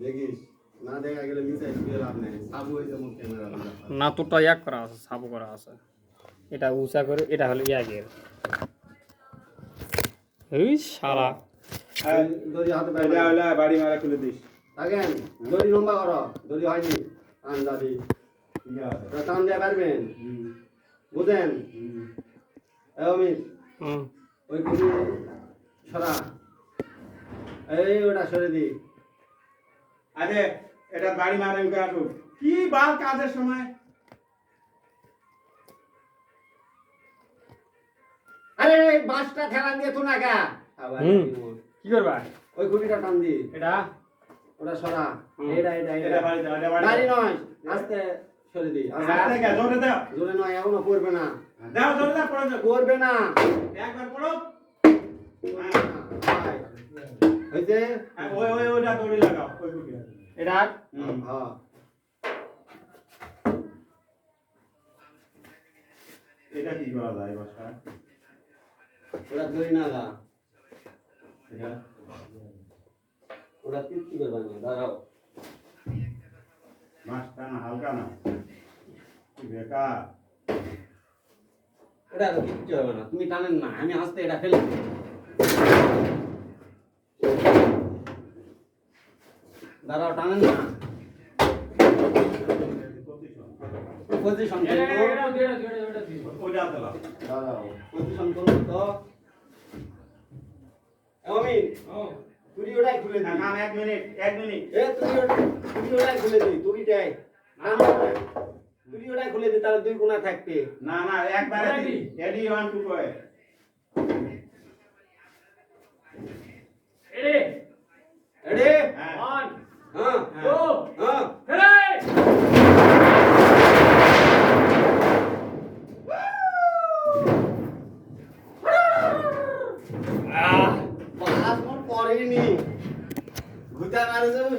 দেখিস না দেখা গেলে মিশাই দিয়ে লাভ নেই সাবু হয়েছে মুখ ক্যামেরা না তোরটা এক করা আছে সাবু করা আছে এটা উঁচা করে এটা হলো ইয়াগের এই সারা দড়ি হাতে এটা হলো বাড়ি মারা খুলে দিস থাকেন দড়ি লম্বা করো দড়ি হয়নি আন্দাজি টান দিয়ে পারবেন বুঝেন অমিত ওই গুলি সরা এই ওটা সরে দি আরে এটা বাড়ি মারা উঠে আসুক কি বাল কাজের সময় আরে বাঁশটা ঠেলা দিয়ে তো না গা কি করবা ওই গুলিটা টান দি এটা ওটা সরা এটা বাড়ি দাও এটা বাড়ি গাড়ি নয় আস্তে সরে দি আরে কে জোরে দাও জোরে নয় এখনো পড়বে না দাও জোরে দাও পড়ে যাও পড়বে না একবার পড়ো হইছে ওই ওইটা দড়ি লাগাও ওই কুটি এটা হ্যাঁ এটা কি করা যায় বাসা ওটা ধরি না গা এটা ওটা কি করবে না দাঁড়াও মাছটা না হালকা না কি বেকার ওটা আর কিচ্ছু হবে না তুমি টানেন না আমি আস্তে এটা ফেলে দেব। দাঁড়াও টানেন না পজিশন ওইটা দিলাম দাঁড়াও পজিশন করো তো অমিত তুই ওটাই খুলে দি না এক মিনিট এ তুই ওটাই খুলে দি তুইটাই তুই ওটাই খুলে দি তাহলে দুই কোণা থাকবে না না একবারে দি রেডি 1 2 কয় রেডি হ্যাঁ 1 হ্যাঁ 2 হ্যাঁ পাঁচ মিনিট পরেই নি ঘুটা মারে যাবে